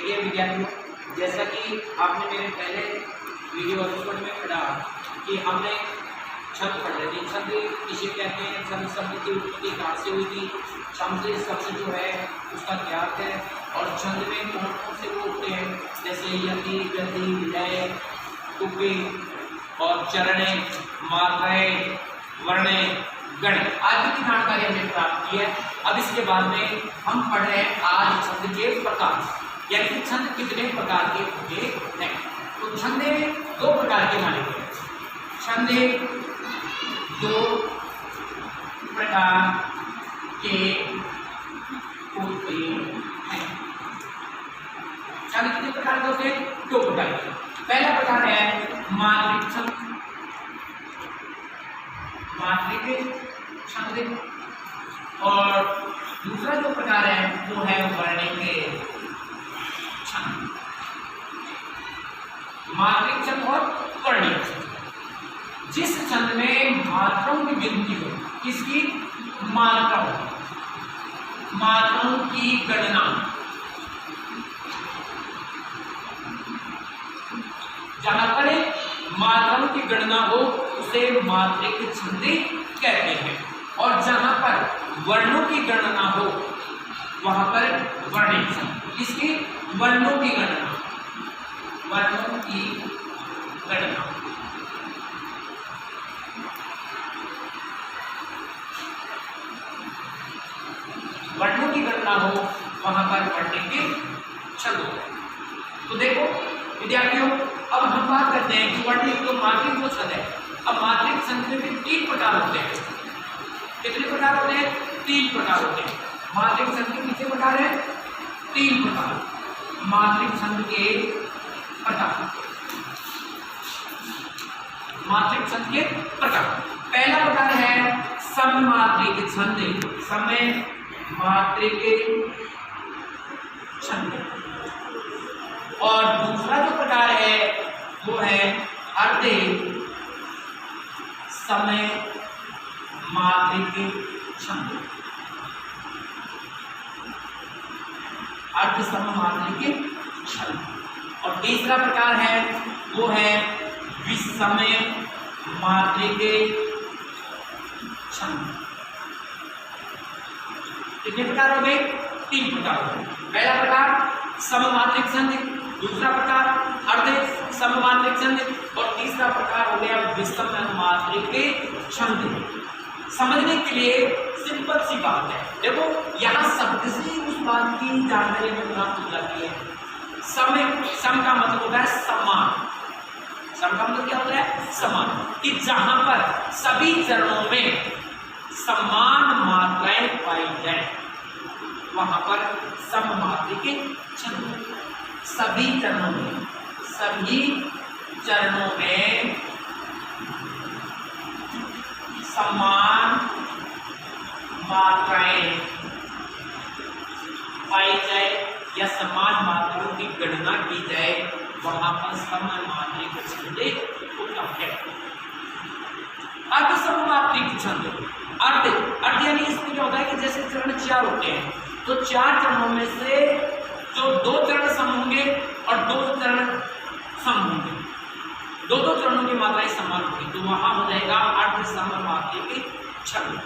देखिए विद्यार्थियों, जैसा कि आपने मेरे पहले वीडियो एपिसोड में पढ़ा कि हमने छंद पढ़ रहे थे। छंद किसे कहते हैं, छंद शब्द की उत्पत्ति कहाँ से हुई थी, छंद शब्द जो है उसका क्या अर्थ है, और छंद में कौन कौन से वो होते हैं, जैसे यति, गति, लय, तुक्के और चरणे, मात्राएं, वर्णे, गण आदि की जानकारी हमने प्राप्त की है। अब इसके बाद में हम पढ़ रहे हैं आज छंद के प्रकार, यानी कि छंद कितने प्रकार के होते हैं। तो छंद दो प्रकार के माने गए हैं। छंद दो प्रकार के होते हैं। छंद कितने प्रकार के होते हैं? दो प्रकार के। पहला प्रकार है मात्रिक छंद, मात्रिक छंद, और दूसरा जो प्रकार है वो है वर्णिक छंद। मात्रिक छंद और वर्णिक छंद, जिस छंद में मात्राओं की गिनती हो, किसकी? मात्राओं, मात्राओं की गणना, जहां पर मात्राओं की गणना हो उसे मात्रिक छंद कहते हैं, और जहां पर वर्णों की गणना हो वहां पर वर्णिक छंद। इसकी वर्णों की गणना, वर्णों की गणना, वर्णों की गणना हो वहां पर वर्णिक छंद होता है। तो देखो विद्यार्थियों, अब हम बात करते हैं कि वर्णिक तो मात्रिक जो छंद है। अब मात्रिक छंद में भी तीन प्रकार होते हैं। कितने प्रकार होते हैं? तीन प्रकार होते हैं। मात्रिक छंद के कितने प्रकार है? तीन प्रकार। मात्रिक छंद के प्रकार, मात्रिक छंद के प्रकार। पहला प्रकार है सममात्रिक छंद, समय मात्रिक छंद, और दूसरा जो प्रकार है वो है अर्ध समय मात्रिक छंद, अर्ध सममात्रिक छंद। और तीसरा प्रकार है वो है विसमय मात्रिक छंद। कितने प्रकार हो गए? तीन प्रकार हो गए। पहला प्रकार सममात्रिक छंद, दूसरा प्रकार अर्ध सममात्रिक छंद, और तीसरा प्रकार हो गया विषम मात्रिक छंद। समझने के लिए सिंपल सी बात है, देखो यहाँ शब्द से उस बात की जानकारी हमें प्राप्त हो जाती है। सम का मतलब होता है समान, सम का मतलब क्या होता है? समान, कि जहां पर सभी चरणों में समान मात्राएं पाई जाए वहां पर सममात्रिक छंद। सभी चरणों में, सभी चरणों में समान मात्राएं पाई जाए या समान मात्राओं की गणना की जाए वहां पर सममात्रिक छंद होता है। अर्ध सममात्रिक छंद, अर्ध यानी इसमें क्या होता है कि जैसे चरण चार होते हैं, तो चार चरणों में से जो दो चरण सम होंगे और दो चरण सम होंगे, दो चरणों की मात्राएं समान होगी, तो वहां हो जाएगा अर्ध सममात्रिक छंद।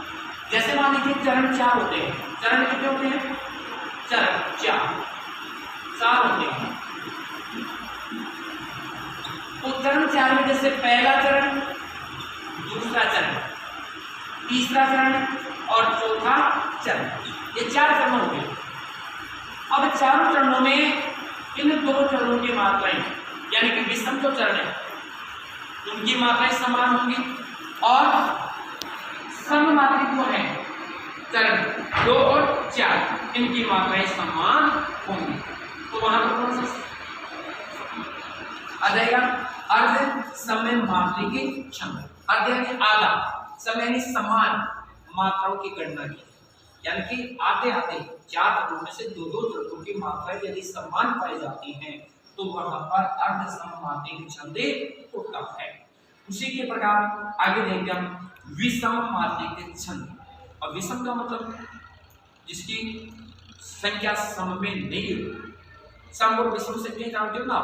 जैसे मान लीजिए चरण चार होते हैं, चरण कितने होते हैं? चरण चार होते हैं। तो चरण चार में जैसे पहला चरण, दूसरा चरण, तीसरा चरण और चौथा चरण, ये चार चरण हो गए। अब चारों चरणों में इन दो चरणों की मात्राएं, यानी कि विषम जो चरण है उनकी मात्राएं समान होंगी, और सममात्रिक जो है चरण दो और चार, इनकी मात्राएं समान होंगी। तो वहां पर कौन सा आ जाएगा? अर्ध समय मात्रिक छंद। अर्ध यानी आधा, समय यानी समान मात्राओं की गणना की, यानी कि आधे आधे चार चरणों में से दो चरणों की मात्राएं यदि समान पाई जाती हैं तो वहां पर अर्ध सममात्रिक छंद होता है। उसी के प्रकार आगे देखते हम विषम मात्रिक छंद। और विषम का मतलब जिसकी संख्या सम में नहीं हो, सम और विषम संख्याएं जानते हो ना,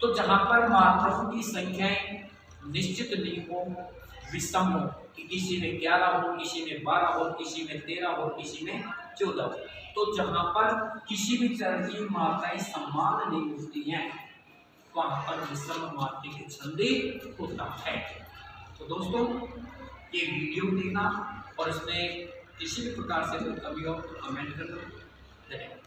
तो जहां पर मात्राओं की संख्याएं निश्चित नहीं हो, विषम हो, कि किसी में 11 हो, किसी में 12 हो, किसी में 13 हो, किसी में 14 हो, तो जहां पर किसी भी तरह की मात्राएं समान नहीं होती हैं वहां पर विषम मात्रिक छंदी होता है। तो दोस्तों ये वीडियो देखना और इसमें किसी भी प्रकार से कोई कमी हो तो कमेंट कर दो। धन्यवाद।